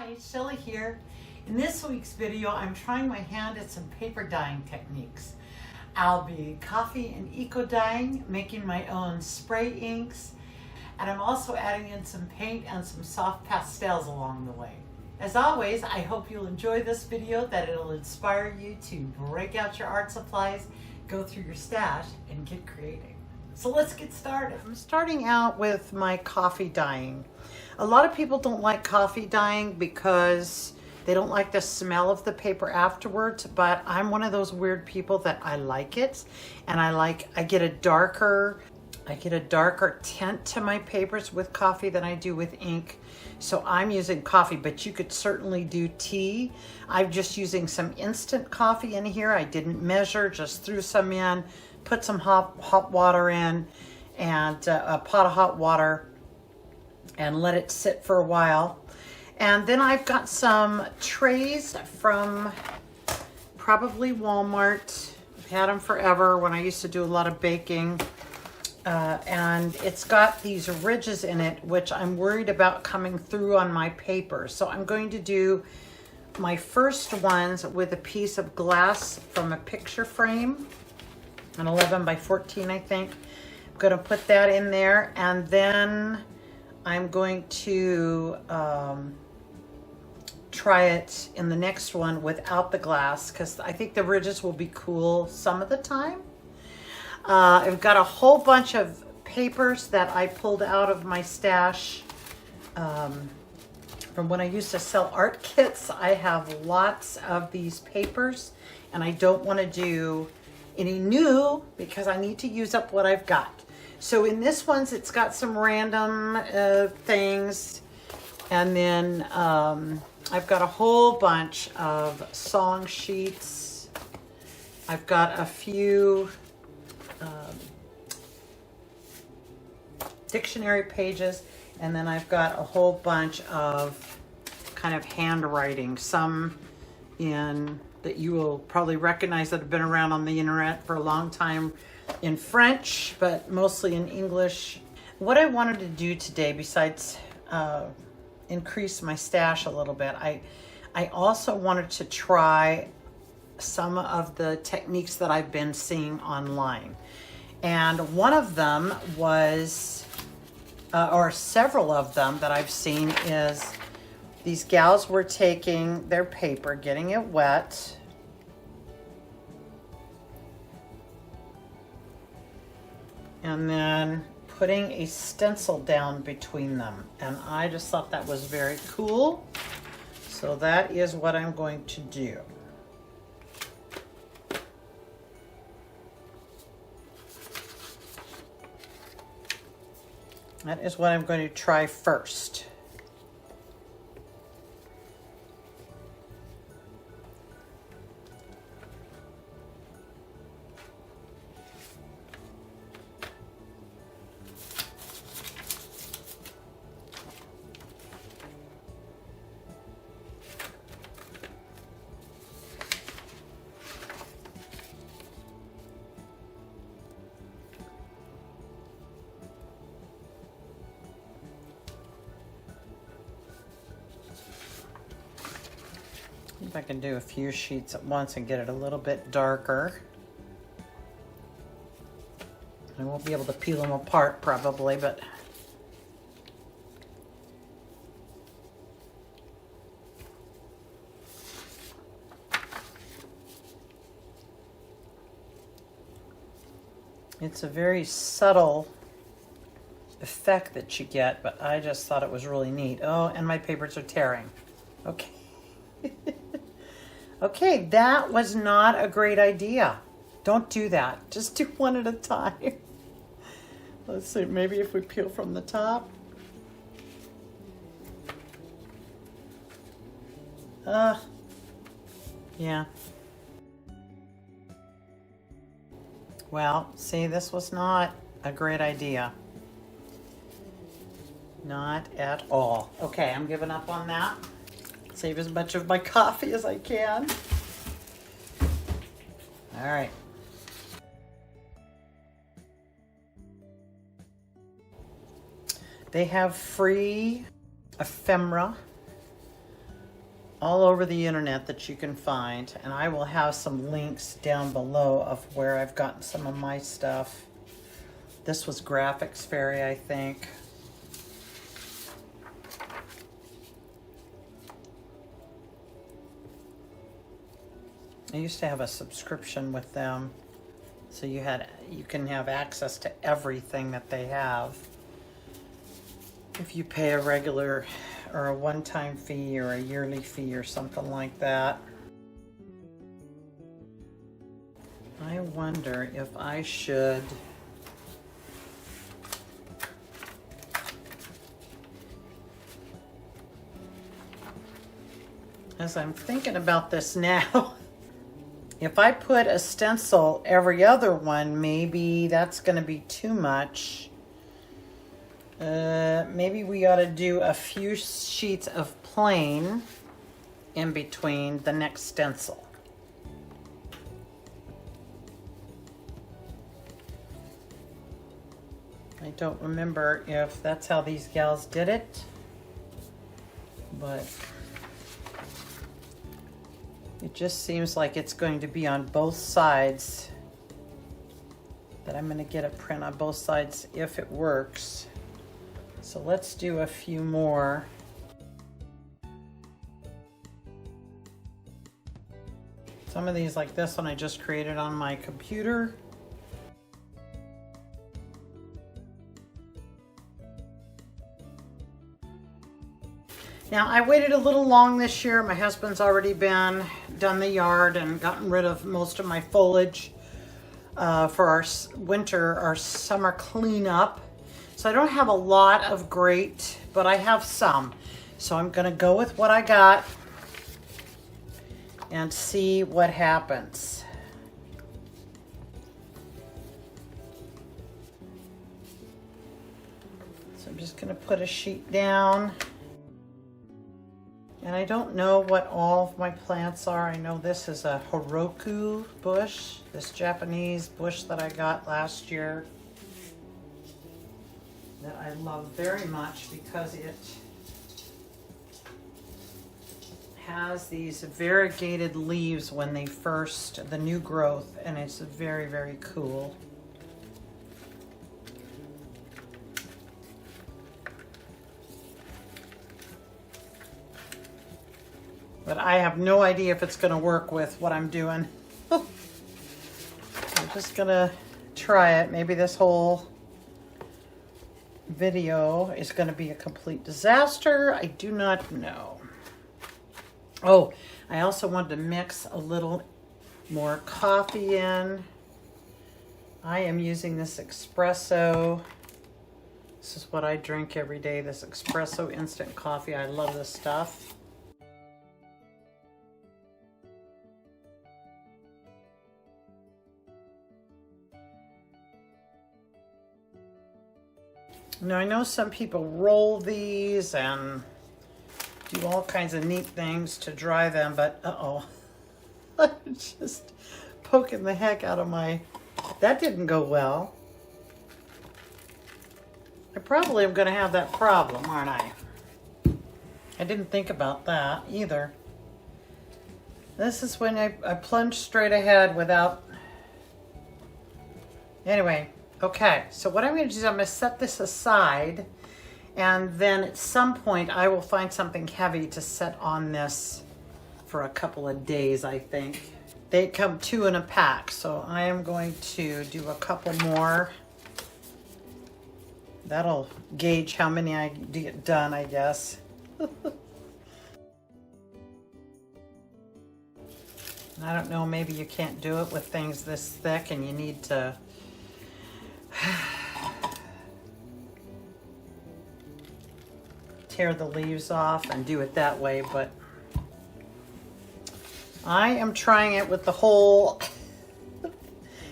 Hi, Shelly here. In this week's video, I'm trying my hand at some paper dyeing techniques. I'll be coffee and eco dyeing, making my own spray inks, and I'm also adding in some paint and some soft pastels along the way. As always, I hope you'll enjoy this video, that it'll inspire you to break out your art supplies, go through your stash, and get creative. So let's get started. I'm starting out with my coffee dyeing. A lot of people don't like coffee dyeing because they don't like the smell of the paper afterwards, but I'm one of those weird people that I like it, and I get a darker tint to my papers with coffee than I do with ink. So I'm using coffee, but you could certainly do tea. I'm just using some instant coffee in here. I didn't measure, just threw some in, put some hot water in, and a pot of hot water, and let it sit for a while. And then I've got some trays from probably Walmart. I've had them forever when I used to do a lot of baking. And it's got these ridges in it, which I'm worried about coming through on my paper. So I'm going to do my first ones with a piece of glass from a picture frame, an 11 by 14, I think. I'm going to put that in there, and then I'm going to try it in the next one without the glass, because I think the ridges will be cool some of the time. I've got a whole bunch of papers that I pulled out of my stash from when I used to sell art kits. I have lots of these papers, and I don't want to do any new because I need to use up what I've got. So in this one's, it's got some random things, and then I've got a whole bunch of song sheets. I've got a few dictionary pages, and then I've got a whole bunch of kind of handwriting, some in that you will probably recognize that have been around on the internet for a long time in French, but mostly in English. What I wanted to do today, besides increase my stash a little bit, I also wanted to try some of the techniques that I've been seeing online. And one of them was, or several of them that I've seen, is these gals were taking their paper, getting it wet, and then putting a stencil down between them. And I just thought that was very cool. So that is what I'm going to do. That is what I'm going to try first. If I can do a few sheets at once and get it a little bit darker. I won't be able to peel them apart probably, but it's a very subtle effect that you get, but I just thought it was really neat. Oh, and my papers are tearing. Okay. Okay, that was not a great idea. Don't do that. Just do one at a time. Let's see, maybe if we peel from the top. Yeah. Well, see, this was not a great idea. Not at all. Okay, I'm giving up on that. Save as much of my coffee as I can. All right. They have free ephemera all over the internet that you can find, and I will have some links down below of where I've gotten some of my stuff. This was Graphics Fairy, I think. I used to have a subscription with them, so you can have access to everything that they have if you pay a regular or a one-time fee or a yearly fee or something like that. I wonder if I should as I'm thinking about this now, if I put a stencil every other one, maybe that's going to be too much. Maybe we ought to do a few sheets of plain in between the next stencil. I don't remember if that's how these gals did it, but it just seems like it's going to be on both sides, that I'm going to get a print on both sides if it works. So let's do a few more. Some of these, like this one, I just created on my computer. Now, I waited a little long this year. My husband's already done the yard and gotten rid of most of my foliage for our summer cleanup. So I don't have a lot of great, but I have some. So I'm gonna go with what I got and see what happens. So I'm just gonna put a sheet down. And I don't know what all of my plants are. I know this is a Horoku bush, this Japanese bush that I got last year that I love very much because it has these variegated leaves when they the new growth, and it's very, very cool. But I have no idea if it's going to work with what I'm doing. I'm just going to try it. Maybe this whole video is going to be a complete disaster. I do not know. Oh, I also wanted to mix a little more coffee in. I am using this espresso. This is what I drink every day, this espresso instant coffee. I love this stuff. Now, I know some people roll these and do all kinds of neat things to dry them, but uh-oh. I'm just poking the heck out of my... That didn't go well. I probably am going to have that problem, aren't I? I didn't think about that either. This is when I plunge straight ahead without... Anyway. Okay, so what I'm going to do is I'm going to set this aside, and then at some point I will find something heavy to set on this for a couple of days, I think. They come 2 in a pack, so I am going to do a couple more. That'll gauge how many I get done, I guess. I don't know, maybe you can't do it with things this thick and you need to tear the leaves off and do it that way, but I am trying it with the whole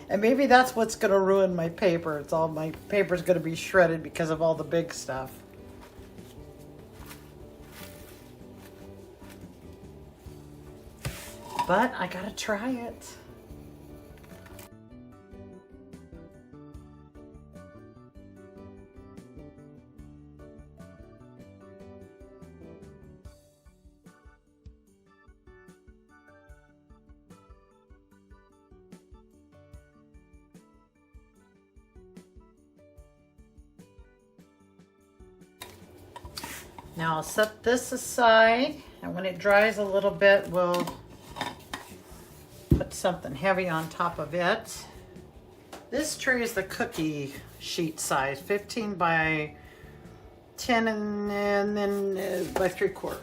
and maybe that's what's going to ruin my paper. It's all my paper's going to be shredded because of all the big stuff. But I gotta try it. Now I'll set this aside, and when it dries a little bit, we'll put something heavy on top of it. This tray is the cookie sheet size, 15 by 10 and then by 3/4.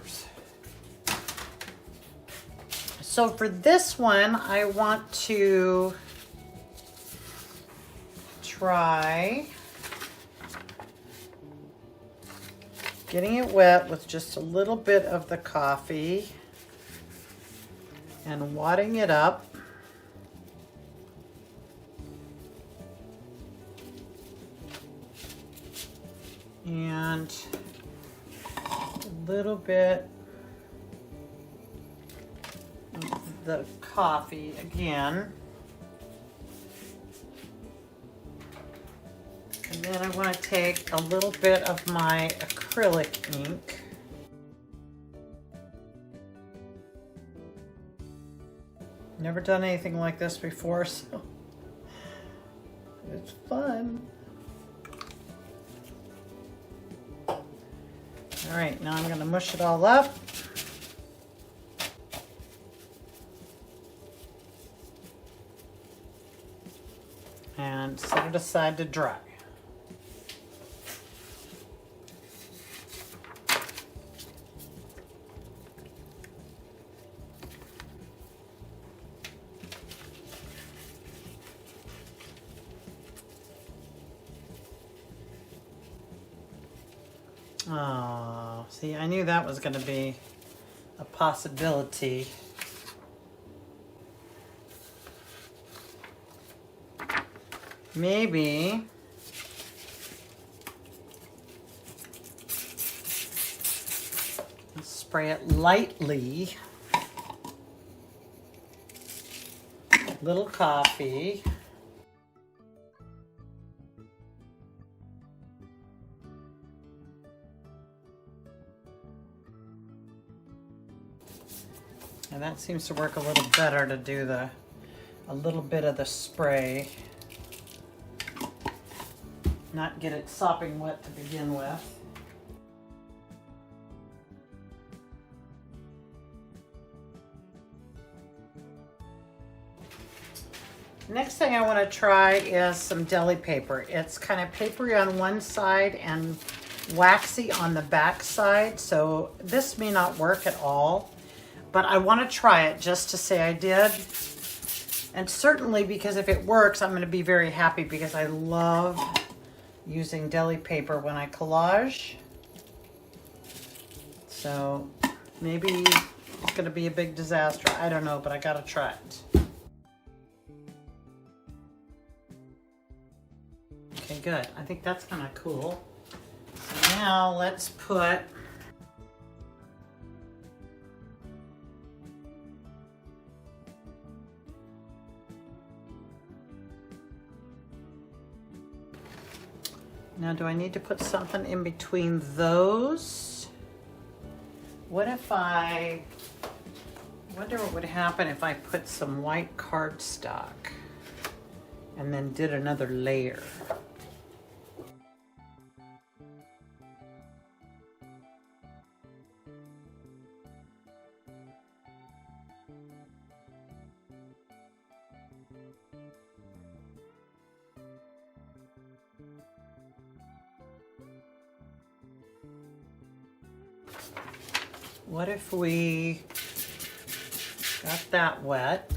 So for this one, I want to try getting it wet with just a little bit of the coffee and wadding it up. And a little bit of the coffee again. And then I want to take a little bit of my acrylic ink. Never done anything like this before, so it's fun. All right, now I'm going to mush it all up. And set it aside to dry. Oh, see, I knew that was going to be a possibility. Maybe spray it lightly. Little coffee. And that seems to work a little better to do a little bit of the spray. Not get it sopping wet to begin with. Next thing I want to try is some deli paper. It's kind of papery on one side and waxy on the back side, so this may not work at all. But I want to try it just to say I did. And certainly because if it works, I'm going to be very happy because I love using deli paper when I collage. So maybe it's going to be a big disaster. I don't know, but I got to try it. Okay, good. I think that's kind of cool. So now let's put Now, do I need to put something in between those? What if I wonder what would happen if I put some white cardstock and then did another layer? What if we got that wet?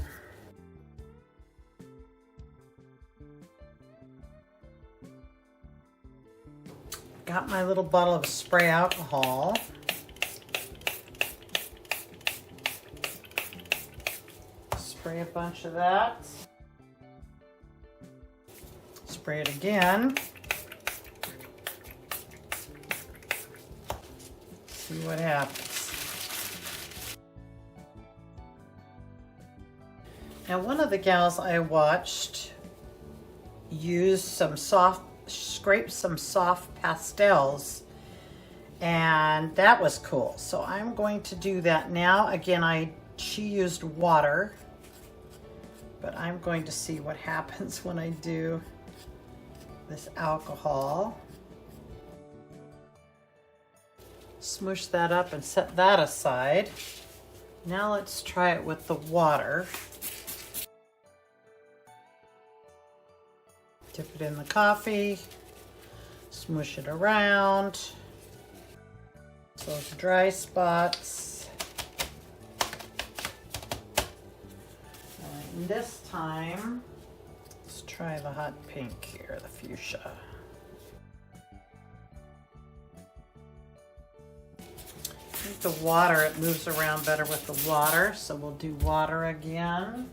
Got my little bottle of spray alcohol. Spray a bunch of that. Spray it again. See what happens. Now, one of the gals I watched used scrape some soft pastels, and that was cool. So I'm going to do that now. Again, she used water, but I'm going to see what happens when I do this alcohol. Smoosh that up and set that aside. Now let's try it with the water. Dip it in the coffee, smoosh it around. Those dry spots. And this time, let's try the hot pink here, the fuchsia. I think the water, it moves around better with the water, so we'll do water again.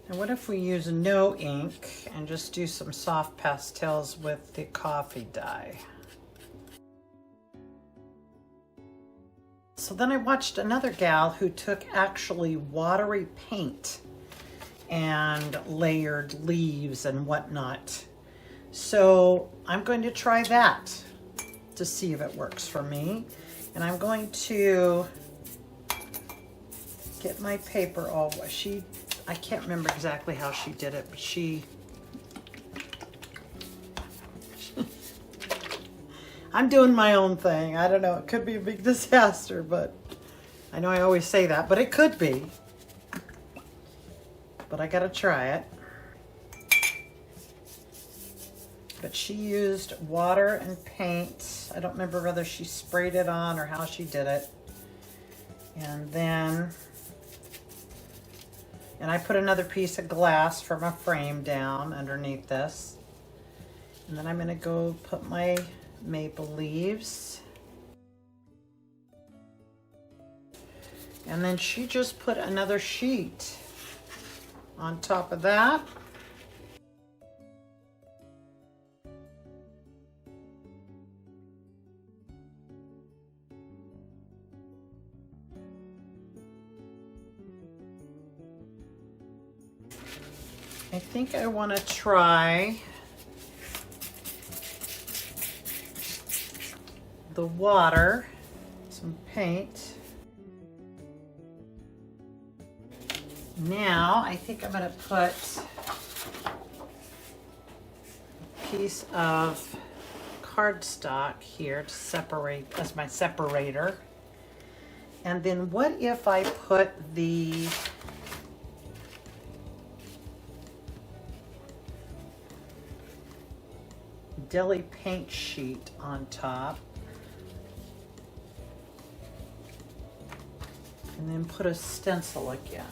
And what if we use no ink and just do some soft pastels with the coffee dye? So then I watched another gal who took actually watery paint and layered leaves and whatnot. So I'm going to try that to see if it works for me. And I'm going to get my paper all, I can't remember exactly how she did it, but I'm doing my own thing. I don't know, it could be a big disaster, but I know I always say that, but it could be. But I gotta try it. But she used water and paint. I don't remember whether she sprayed it on or how she did it. And then I put another piece of glass from a frame down underneath this. And then I'm gonna go put my maple leaves. And then she just put another sheet on top of that. I think I want to try the water, some paint. Now I think I'm going to put a piece of cardstock here to separate as my separator. And then what if I put the deli paint sheet on top, and then put a stencil again.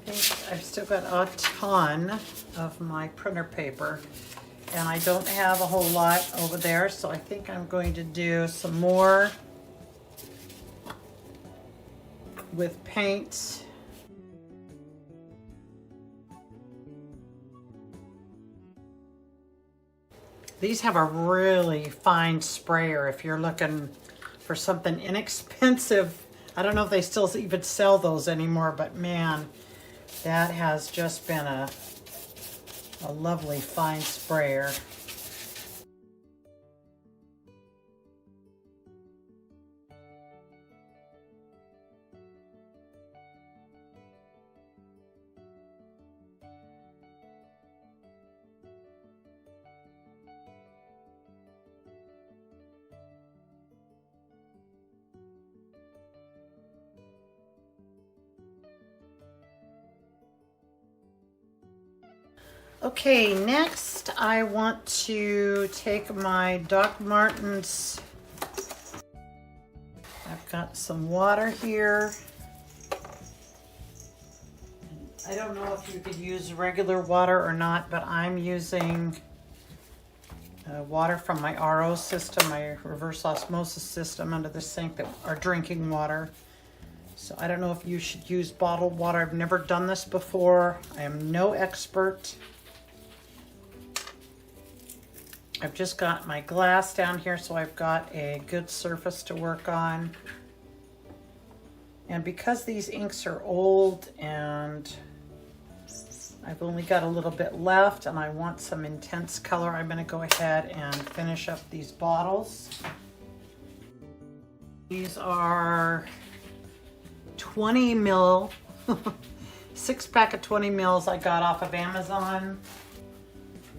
I think I've still got a ton of my printer paper, and I don't have a whole lot over there, so I think I'm going to do some more with paint. These have a really fine sprayer if you're looking for something inexpensive I don't know if they still even sell those anymore, but man, that has just been a lovely fine sprayer. Okay, next I want to take my Doc Martens. I've got some water here. I don't know if you could use regular water or not, but I'm using water from my RO system, my reverse osmosis system under the sink, that are drinking water. So I don't know if you should use bottled water. I've never done this before. I am no expert. I've just got my glass down here, so I've got a good surface to work on. And because these inks are old and I've only got a little bit left and I want some intense color, I'm going to go ahead and finish up these bottles. These are 20 mil, 6-pack of 20 mils I got off of Amazon,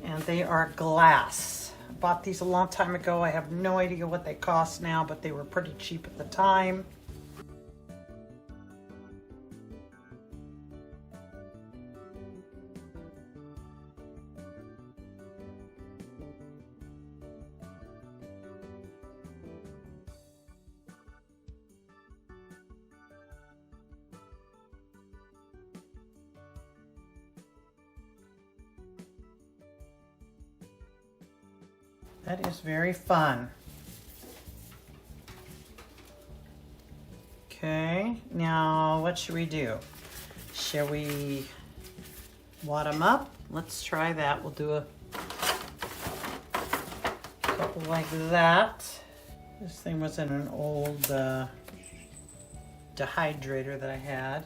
and they are glass. Bought these a long time ago. I have no idea what they cost now, but they were pretty cheap at the time. That is very fun. Okay, now what should we do? Shall we wad them up? Let's try that. We'll do a couple like that. This thing was in an old dehydrator that I had.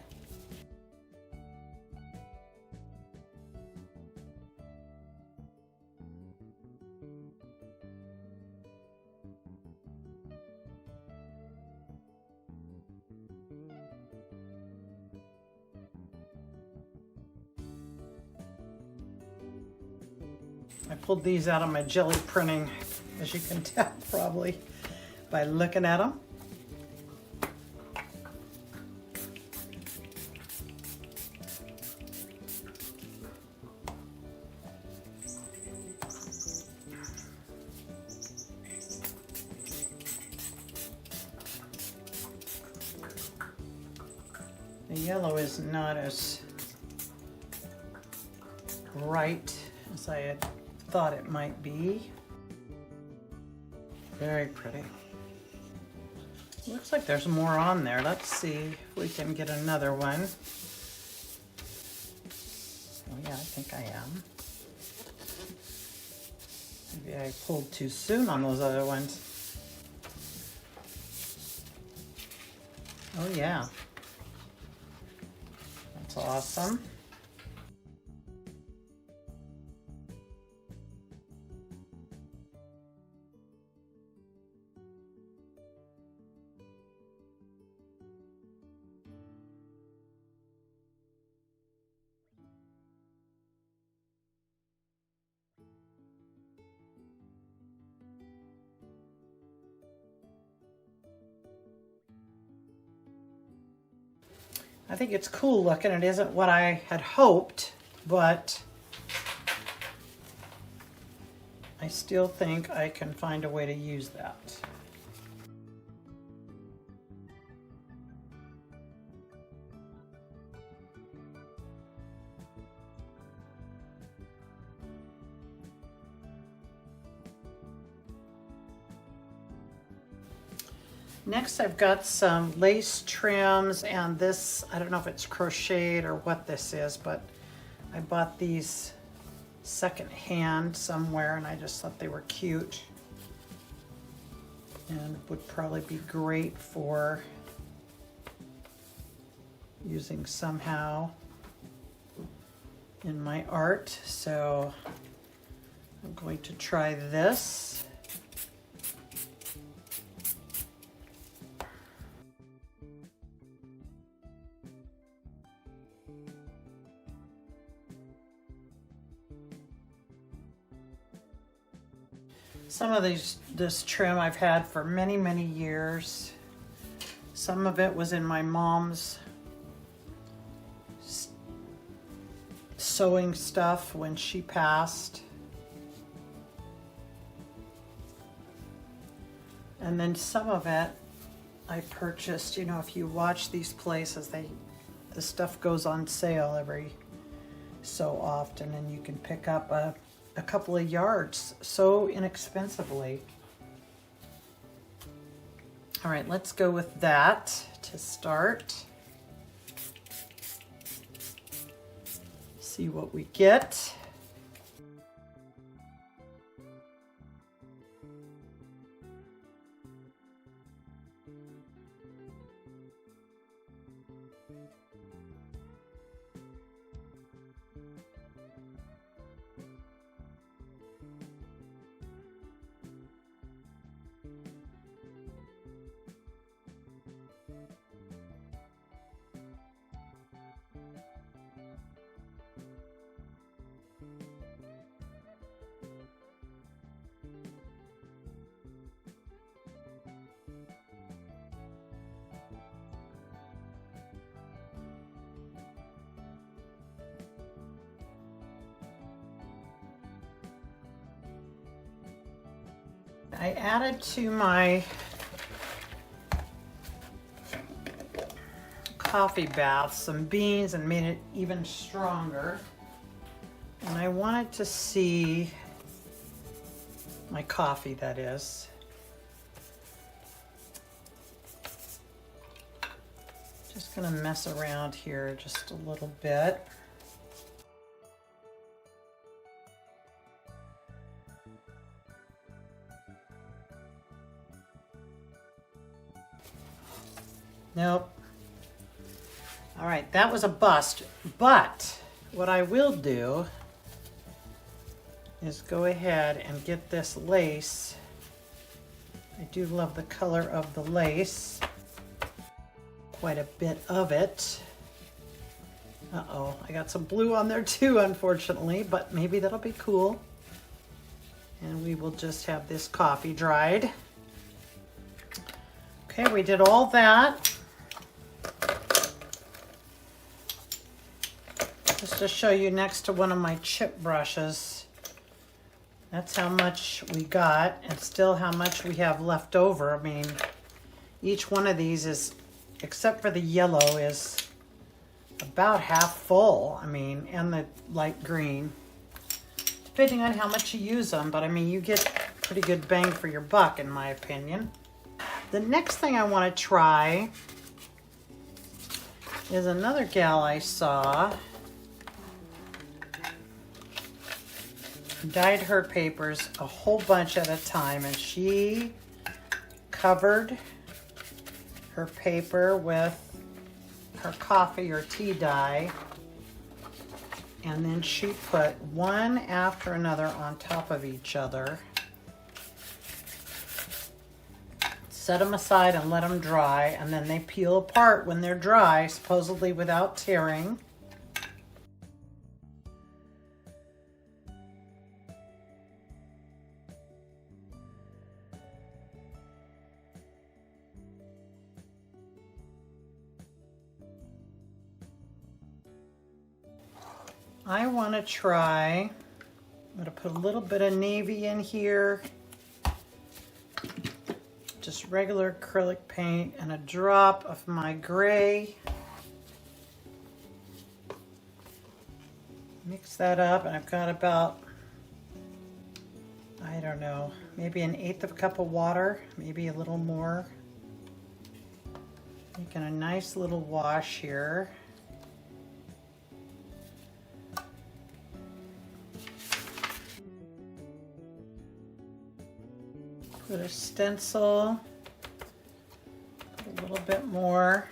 I pulled these out of my jelly printing, as you can tell probably by looking at them. The yellow is not as bright as I had thought it might be. Very pretty. Looks like there's more on there. Let's see if we can get another one. Oh yeah, I think I am. Maybe I pulled too soon on those other ones. Oh yeah. That's awesome. I think it's cool looking. It isn't what I had hoped, but I still think I can find a way to use that. Next, I've got some lace trims, and this, I don't know if it's crocheted or what this is, but I bought these secondhand somewhere and I just thought they were cute and would probably be great for using somehow in my art. So I'm going to try this. Some of this trim I've had for many, many years. Some of it was in my mom's sewing stuff when she passed. And then some of it I purchased, you know, if you watch these places, the stuff goes on sale every so often, and you can pick up a couple of yards so inexpensively. All right, let's go with that to start. See what we get. I added to my coffee bath some beans and made it even stronger. And I wanted to see my coffee, that is. Just gonna mess around here just a little bit. Nope. All right, that was a bust, but what I will do is go ahead and get this lace. I do love the color of the lace, quite a bit of it. Uh-oh, I got some blue on there too, unfortunately, but maybe that'll be cool. And we will just have this coffee dried. Okay, we did all that. Just to show you next to one of my chip brushes, that's how much we got and still how much we have left over. I mean, each one of these is, except for the yellow, is about half full. I mean, and the light green, depending on how much you use them, but I mean, you get pretty good bang for your buck, in my opinion. The next thing I want to try is another gal I saw. Dyed her papers a whole bunch at a time, and she covered her paper with her coffee or tea dye, and then she put one after another on top of each other, set them aside and let them dry, and then they peel apart when they're dry, supposedly without tearing. I want to try, I'm going to put a little bit of navy in here, just regular acrylic paint, and a drop of my gray. Mix that up, and I've got about, I don't know, maybe 1/8 of a cup of water, maybe a little more. Making a nice little wash here. Put a stencil, put a little bit more.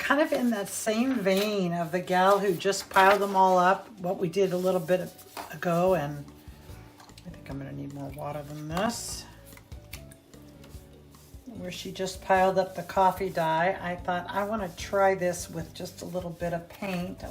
kind of in that same vein of the gal who just piled them all up, what we did a little bit ago, and I think I'm gonna need more water than this. Where she just piled up the coffee dye, I thought I want to try this with just a little bit of paint.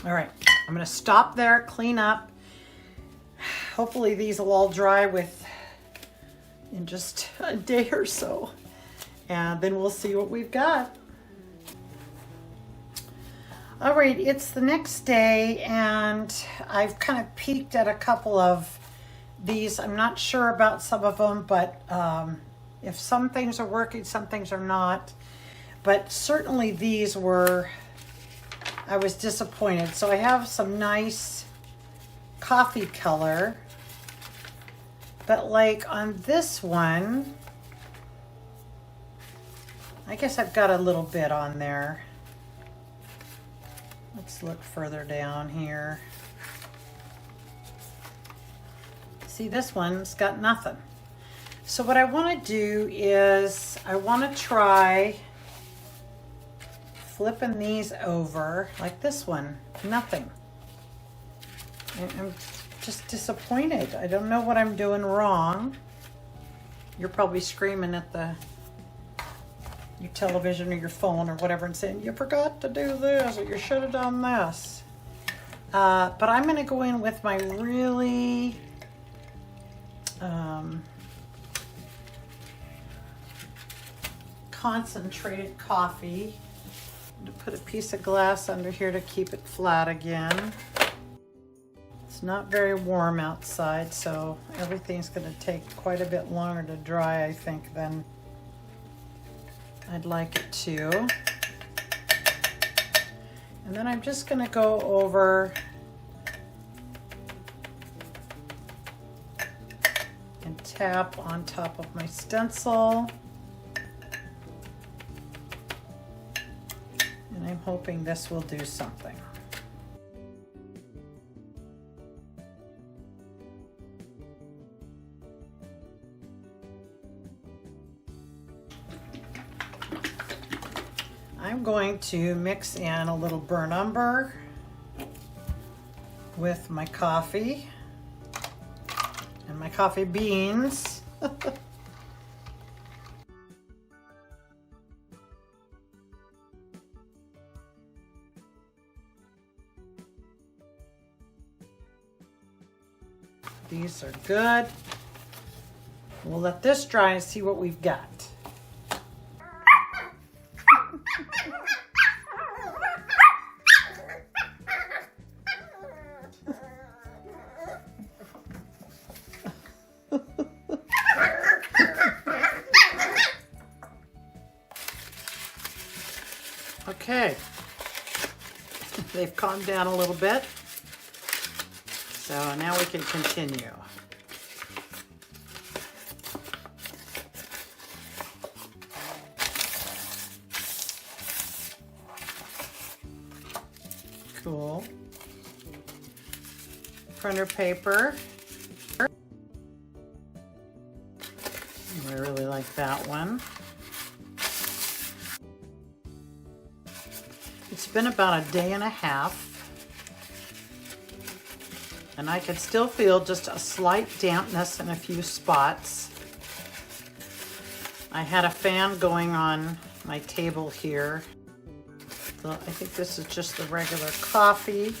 All right, I'm gonna stop there, clean up. Hopefully these will all dry in just a day or so. And then we'll see what we've got. All right, it's the next day and I've kind of peeked at a couple of these. I'm not sure about some of them, but if some things are working, some things are not. But certainly these were, I was disappointed. So I have some nice coffee color, but like on this one, I guess I've got a little bit on there. Let's look further down here. See, this one's got nothing. So what I want to do is I want to try flipping these over like this one, nothing. I'm just disappointed. I don't know what I'm doing wrong. You're probably screaming at your television or your phone or whatever and saying, you forgot to do this or you should have done this. But I'm gonna go in with my really concentrated coffee. To put a piece of glass under here to keep it flat again. It's not very warm outside, so everything's going to take quite a bit longer to dry, I think, than I'd like it to. And then I'm just going to go over and tap on top of my stencil. And I'm hoping this will do something. I'm going to mix in a little burnt umber with my coffee and my coffee beans. These are good. We'll let this dry and see what we've got. Okay, they've calmed down a little bit. So now we can continue. Cool. Printer paper. I really like that one. It's been about a day and a half, and I could still feel just a slight dampness in a few spots. I had a fan going on my table here. So I think this is just the regular coffee.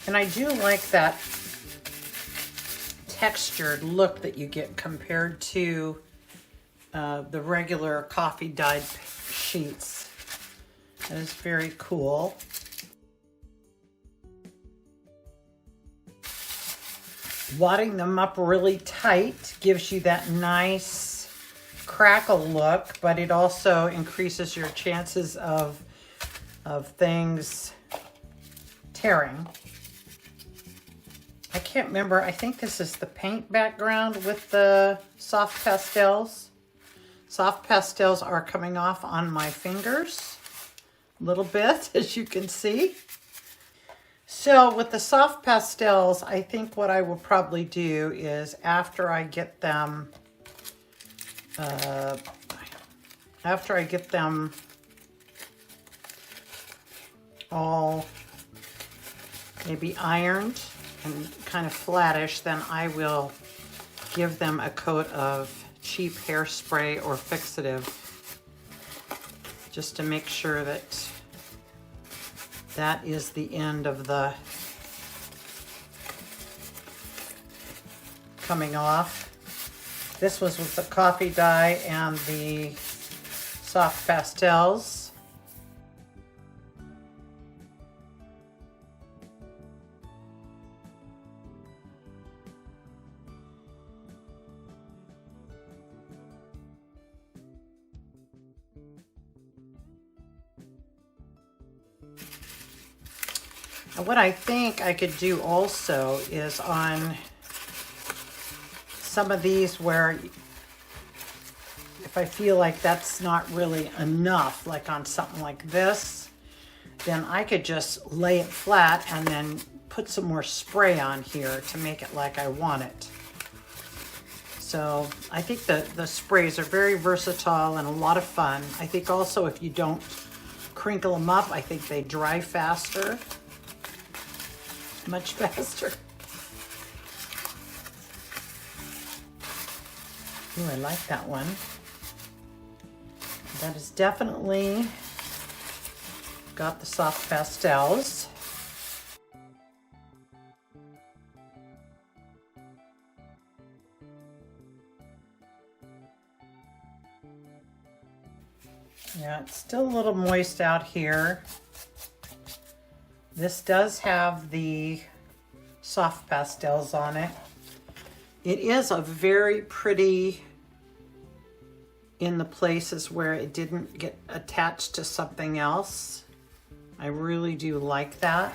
And I do like that textured look that you get compared to the regular coffee dyed sheets. That is very cool. Wadding them up really tight gives you that nice crackle look, but it also increases your chances of things tearing. I can't remember, I think this is the paint background with the soft pastels. Soft pastels are coming off on my fingers a little bit, as you can see. So with the soft pastels, I think what I will probably do is after I get them all maybe ironed and kind of flattish, then I will give them a coat of cheap hairspray or fixative just to make sure that that is the end of the coming off. This was with the coffee dye and the soft pastels. What I think I could do also is on some of these where if I feel like that's not really enough, like on something like this, then I could just lay it flat and then put some more spray on here to make it like I want it. So I think the sprays are very versatile and a lot of fun. I think also if you don't crinkle them up, I think they dry faster. Much faster. Ooh, I like that one. That is definitely got the soft pastels. Yeah, it's still a little moist out here. This does have the soft pastels on it. It is a very pretty in the places where it didn't get attached to something else. I really do like that.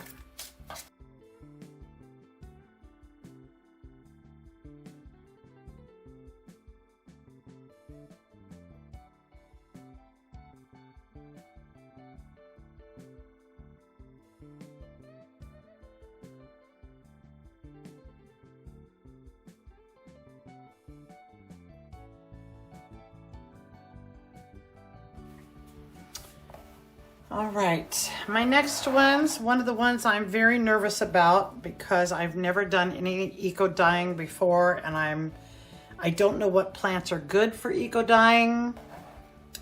All right, my next one's one of the ones I'm very nervous about because I've never done any eco dyeing before, and I don't know what plants are good for eco dyeing.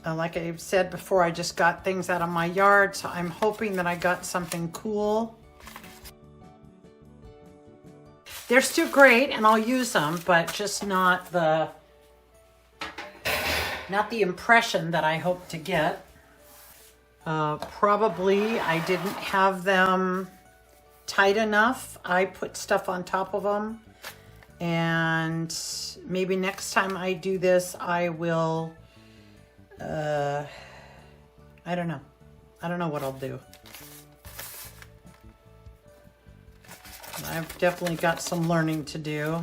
Like I've said before, I just got things out of my yard, so I'm hoping that I got something cool. They're still great and I'll use them, but just not the impression that I hope to get. Probably I didn't have them tight enough. I put stuff on top of them, and maybe next time I do this I will I don't know what I'll do. I've definitely got some learning to do.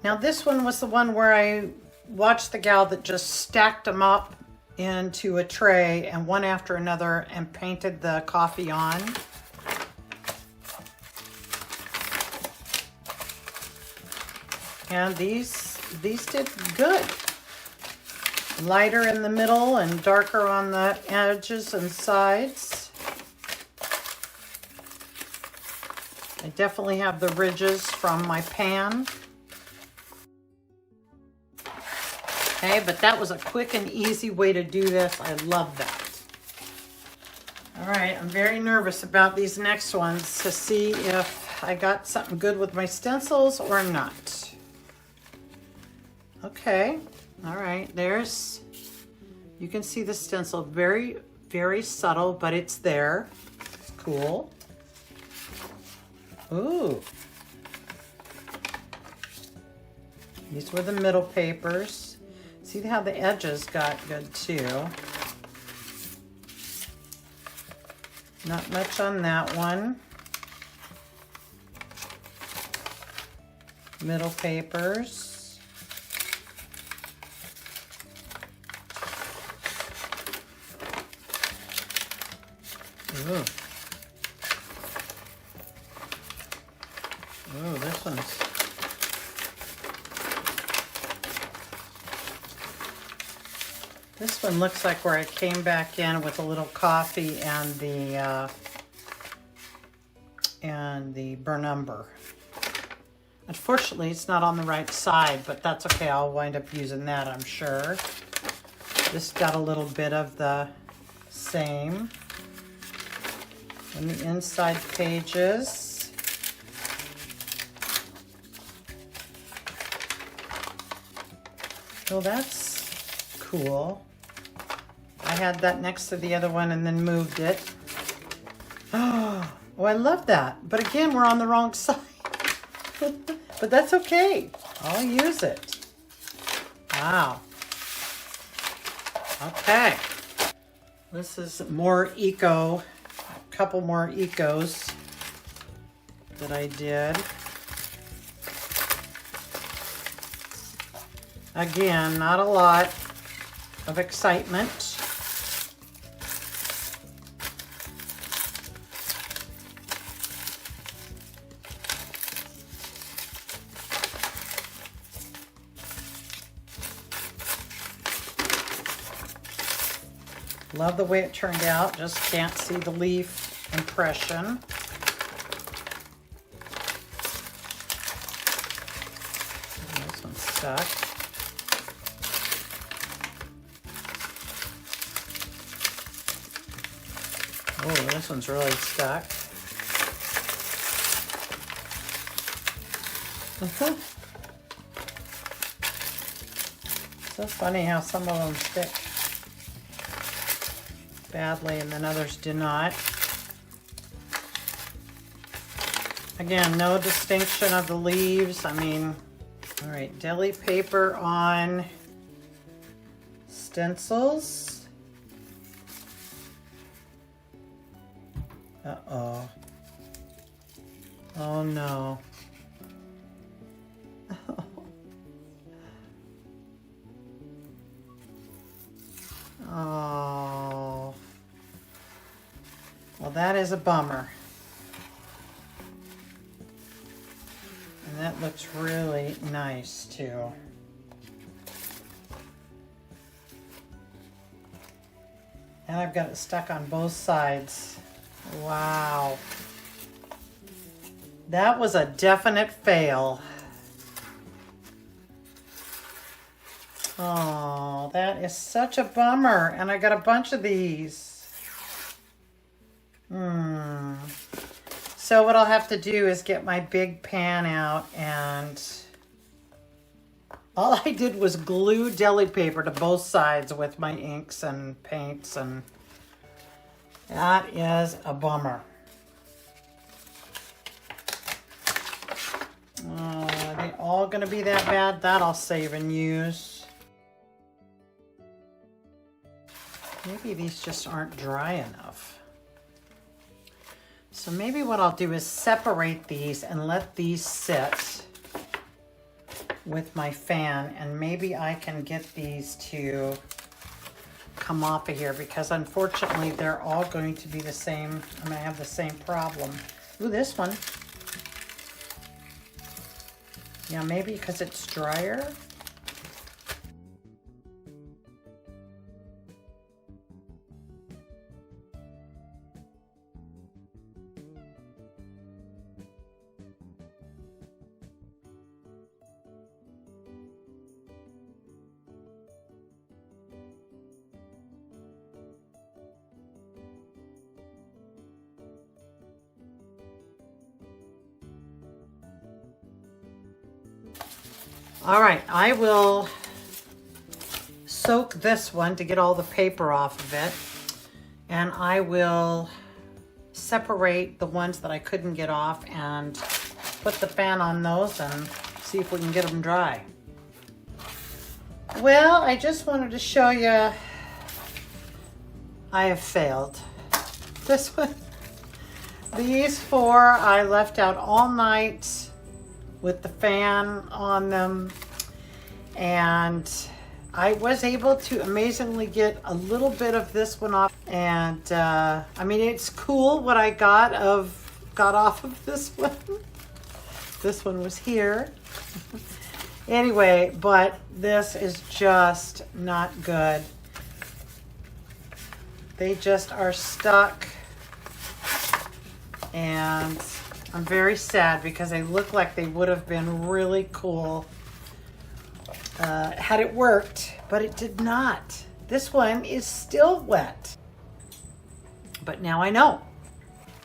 Now this one was the one where I watched the gal that just stacked them up into a tray and one after another and painted the coffee on. And these did good. Lighter in the middle and darker on the edges and sides. I definitely have the ridges from my pan. Okay, but that was a quick and easy way to do this. I love that. All right, I'm very nervous about these next ones to see if I got something good with my stencils or not. Okay, all right, you can see the stencil, very, very subtle, but it's there. It's cool. Ooh. These were the middle papers. See how the edges got good too. Not much on that one. Middle papers. Ooh. Ooh, this one's... This one looks like where I came back in with a little coffee and the burnt umber. Unfortunately, it's not on the right side, but that's okay. I'll wind up using that, I'm sure. This got a little bit of the same. And the inside pages. Well, that's cool. I had that next to the other one and then moved it. Oh, I love that. But again, we're on the wrong side. But that's okay. I'll use it. Wow. Okay. This is more eco, a couple more ecos that I did. Again, not a lot of excitement. Love the way it turned out. Just can't see the leaf impression. This one's stuck. Oh, this one's really stuck. So funny how some of them stick badly and then others do not. Again, no distinction of the leaves. I mean, all right, deli paper on stencils. Uh-oh. Oh no. Oh. Well, that is a bummer. And that looks really nice too. And I've got it stuck on both sides. Wow. That was a definite fail. Oh, that is such a bummer. And I got a bunch of these. So what I'll have to do is get my big pan out, and all I did was glue deli paper to both sides with my inks and paints, and that is a bummer. Are they all going to be that bad? That I'll save and use. Maybe these just aren't dry enough. So maybe what I'll do is separate these and let these sit with my fan, and maybe I can get these to come off of here, because unfortunately they're all going to be the same. I'm going to have the same problem. Ooh, this one. Yeah, maybe because it's drier. All right, I will soak this one to get all the paper off of it, and I will separate the ones that I couldn't get off and put the fan on those and see if we can get them dry. Well, I just wanted to show you I have failed. This one, these four I left out all night with the fan on them, and I was able to amazingly get a little bit of this one off, and I mean, it's cool what I got off of this one. This one was here. Anyway, but this is just not good. They just are stuck, and I'm very sad because they look like they would have been really cool had it worked, but it did not. This one is still wet, but now I know.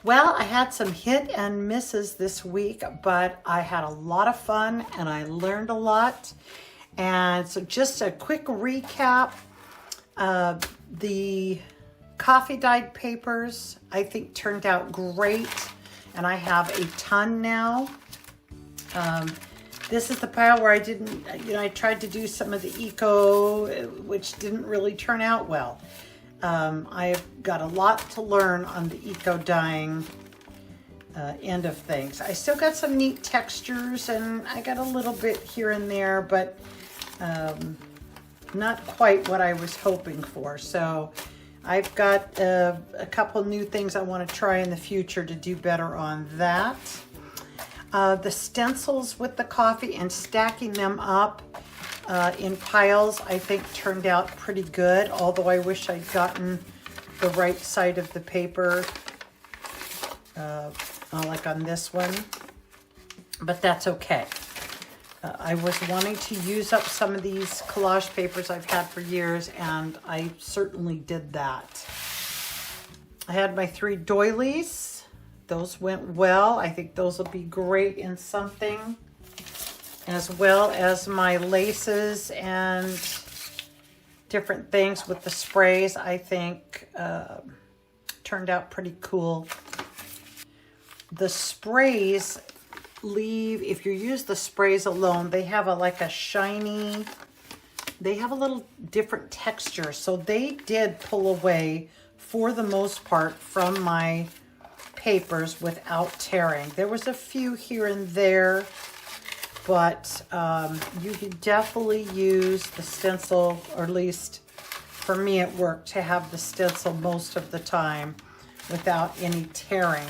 Well, I had some hit and misses this week, but I had a lot of fun and I learned a lot. And so just a quick recap, the coffee dyed papers I think turned out great, and I have a ton now. This is the pile where I didn't, I tried to do some of the eco, which didn't really turn out well. I've got a lot to learn on the eco dyeing end of things. I still got some neat textures, and I got a little bit here and there, but not quite what I was hoping for. So I've got a couple new things I want to try in the future to do better on that. The stencils with the coffee and stacking them up in piles, I think turned out pretty good, although I wish I'd gotten the right side of the paper, like on this one, but that's okay. I was wanting to use up some of these collage papers I've had for years, and I certainly did that. I had my 3 doilies. Those went well. I think those will be great in something, as well as my laces and different things with the sprays. I think turned out pretty cool. The sprays leave, if you use the sprays alone, they have like a shiny, they have a little different texture. So they did pull away for the most part from my papers without tearing. There was a few here and there, but you could definitely use the stencil, or at least for me it worked to have the stencil most of the time without any tearing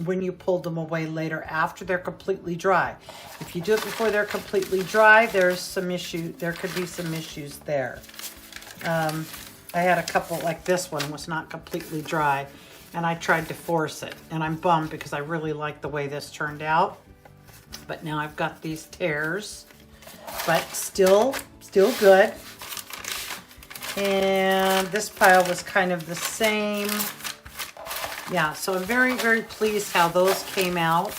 when you pulled them away later after they're completely dry. If you do it before they're completely dry, there's some issue. There could be some issues there. I had a couple, like this one was not completely dry, and I tried to force it, and I'm bummed because I really like the way this turned out. But now I've got these tears, but still good. And this pile was kind of the same. Yeah, so I'm very, very pleased how those came out.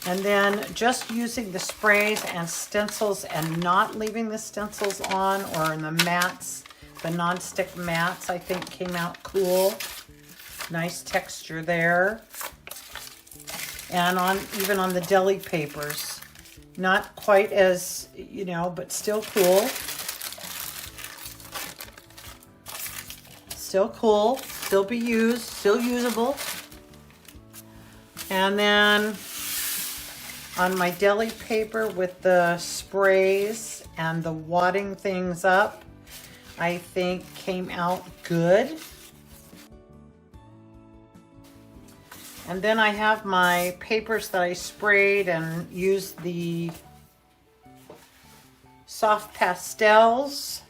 And then just using the sprays and stencils and not leaving the stencils on, or in the mats, the non-stick mats, I think came out cool. Nice texture there. And even on the deli papers, not quite as, but still cool. Still cool, still be used, still usable. And then on my deli paper with the sprays and the wadding things up, I think came out good. And then I have my papers that I sprayed and used the soft pastels.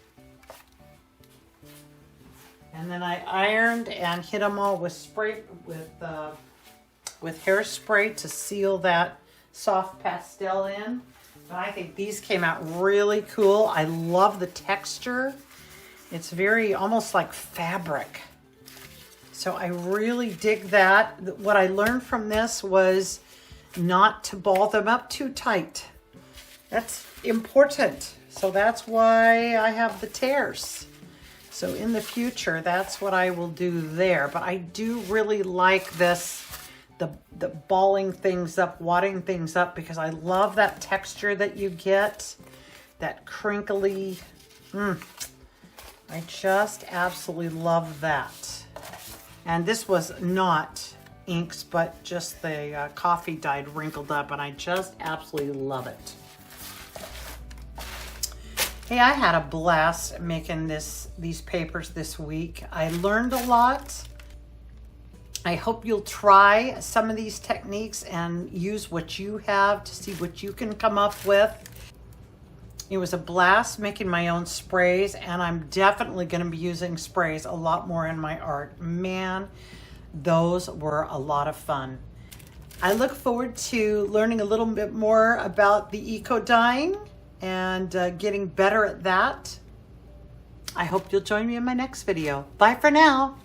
And then I ironed and hit them all with spray with hairspray to seal that soft pastel in. But I think these came out really cool. I love the texture. It's very almost like fabric. So I really dig that. What I learned from this was not to ball them up too tight. That's important. So that's why I have the tears. So in the future, that's what I will do there. But I do really like this, the balling things up, wadding things up, because I love that texture that you get, that crinkly. I just absolutely love that. And this was not inks, but just the coffee dyed wrinkled up, and I just absolutely love it. Hey, I had a blast making these papers this week. I learned a lot. I hope you'll try some of these techniques and use what you have to see what you can come up with. It was a blast making my own sprays, and I'm definitely going to be using sprays a lot more in my art. Man, those were a lot of fun. I look forward to learning a little bit more about the eco dyeing and getting better at that. I hope you'll join me in my next video. Bye for now.